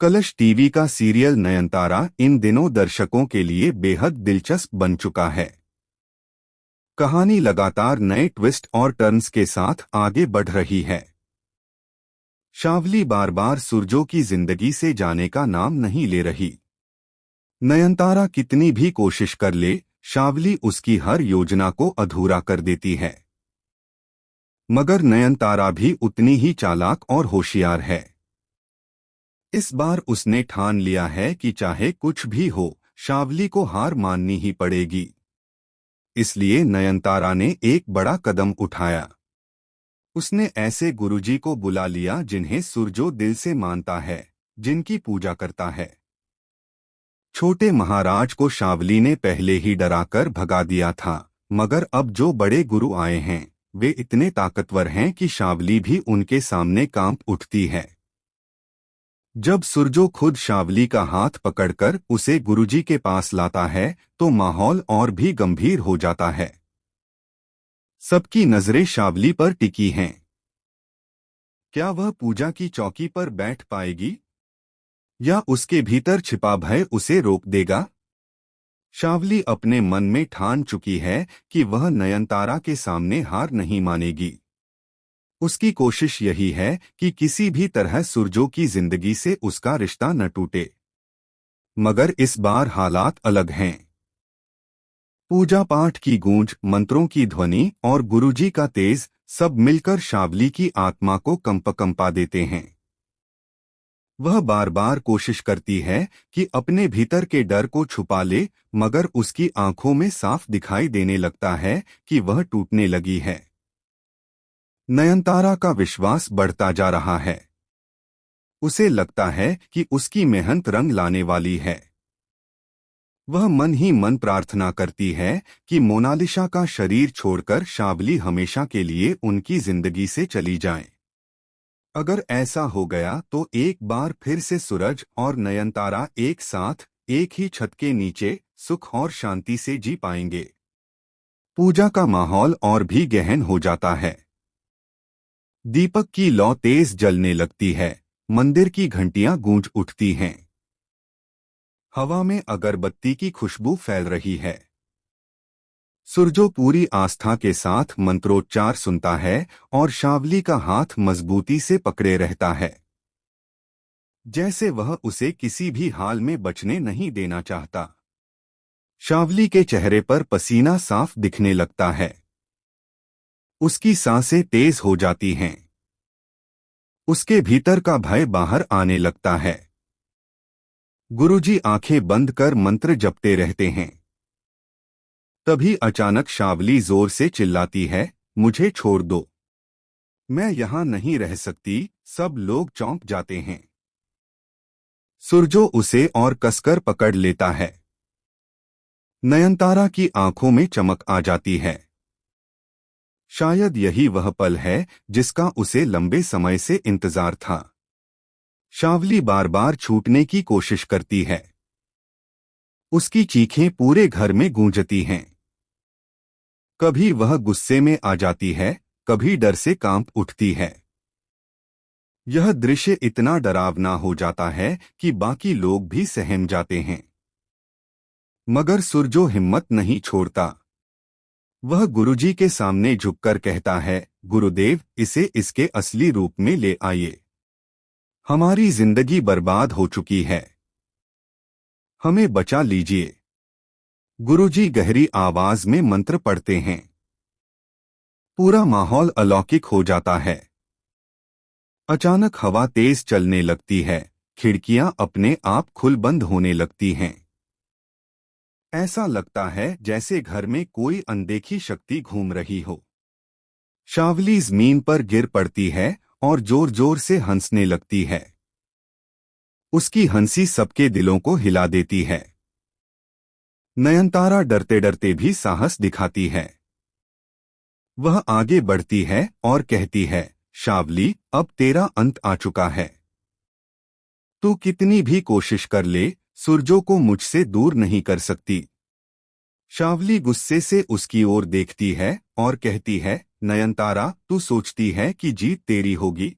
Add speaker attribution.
Speaker 1: कलश टीवी का सीरियल नयनतारा इन दिनों दर्शकों के लिए बेहद दिलचस्प बन चुका है। कहानी लगातार नए ट्विस्ट और टर्न्स के साथ आगे बढ़ रही है। शावली बार बार सुरजो की जिंदगी से जाने का नाम नहीं ले रही। नयनतारा कितनी भी कोशिश कर ले, शावली उसकी हर योजना को अधूरा कर देती है। मगर नयनतारा भी उतनी ही चालाक और होशियार है। इस बार उसने ठान लिया है कि चाहे कुछ भी हो, शावली को हार माननी ही पड़ेगी। इसलिए नयनतारा ने एक बड़ा कदम उठाया। उसने ऐसे गुरुजी को बुला लिया जिन्हें सुरजो दिल से मानता है, जिनकी पूजा करता है। छोटे महाराज को शावली ने पहले ही डराकर भगा दिया था, मगर अब जो बड़े गुरु आए हैं वे इतने ताकतवर हैं कि शावली भी उनके सामने कांप उठती है। जब सुरजो खुद शावली का हाथ पकड़कर उसे गुरुजी के पास लाता है तो माहौल और भी गंभीर हो जाता है। सबकी नजरें शावली पर टिकी हैं। क्या वह पूजा की चौकी पर बैठ पाएगी या उसके भीतर छिपा भय उसे रोक देगा? शावली अपने मन में ठान चुकी है कि वह नयनतारा के सामने हार नहीं मानेगी। उसकी कोशिश यही है कि किसी भी तरह सुरजो की जिंदगी से उसका रिश्ता न टूटे। मगर इस बार हालात अलग हैं। पूजा पाठ की गूंज, मंत्रों की ध्वनि और गुरुजी का तेज सब मिलकर शावली की आत्मा को कंपा देते हैं। वह बार बार कोशिश करती है कि अपने भीतर के डर को छुपा ले, मगर उसकी आंखों में साफ दिखाई देने लगता है कि वह टूटने लगी है। नयनतारा का विश्वास बढ़ता जा रहा है। उसे लगता है कि उसकी मेहनत रंग लाने वाली है। वह मन ही मन प्रार्थना करती है कि मोनालिसा का शरीर छोड़कर शावली हमेशा के लिए उनकी जिंदगी से चली जाए। अगर ऐसा हो गया तो एक बार फिर से सूरज और नयनतारा एक साथ एक ही छत के नीचे सुख और शांति से जी पाएंगे। पूजा का माहौल और भी गहन हो जाता है। दीपक की लौ तेज जलने लगती है, मंदिर की घंटियां गूंज उठती हैं। हवा में अगरबत्ती की खुशबू फैल रही है। सुरजो पूरी आस्था के साथ मंत्रोच्चार सुनता है और शावली का हाथ मजबूती से पकड़े रहता है, जैसे वह उसे किसी भी हाल में बचने नहीं देना चाहता। शावली के चेहरे पर पसीना साफ दिखने लगता है। उसकी सांसें तेज हो जाती हैं। उसके भीतर का भय बाहर आने लगता है। गुरुजी आंखें बंद कर मंत्र जपते रहते हैं। तभी अचानक शावली जोर से चिल्लाती है, मुझे छोड़ दो, मैं यहां नहीं रह सकती। सब लोग चौंक जाते हैं। सुरजो उसे और कसकर पकड़ लेता है। नयनतारा की आंखों में चमक आ जाती है। शायद यही वह पल है जिसका उसे लंबे समय से इंतजार था। शावली बार बार छूटने की कोशिश करती है। उसकी चीखें पूरे घर में गूंजती हैं। कभी वह गुस्से में आ जाती है, कभी डर से कांप उठती है। यह दृश्य इतना डरावना हो जाता है कि बाकी लोग भी सहम जाते हैं। मगर सुरजो हिम्मत नहीं छोड़ता। वह गुरुजी के सामने झुककर कहता है, गुरुदेव, इसे इसके असली रूप में ले आइए। हमारी जिंदगी बर्बाद हो चुकी है, हमें बचा लीजिए। गुरुजी गहरी आवाज में मंत्र पढ़ते हैं। पूरा माहौल अलौकिक हो जाता है। अचानक हवा तेज चलने लगती है, खिड़कियां अपने आप खुल बंद होने लगती हैं। ऐसा लगता है जैसे घर में कोई अनदेखी शक्ति घूम रही हो। शावली जमीन पर गिर पड़ती है और जोर जोर से हंसने लगती है। उसकी हंसी सबके दिलों को हिला देती है। नयनतारा डरते डरते भी साहस दिखाती है। वह आगे बढ़ती है और कहती है, शावली, अब तेरा अंत आ चुका है। तू कितनी भी कोशिश कर ले, सुरजो को मुझसे दूर नहीं कर सकती। शावली गुस्से से उसकी ओर देखती है और कहती है, नयनतारा, तू सोचती है कि जीत तेरी होगी,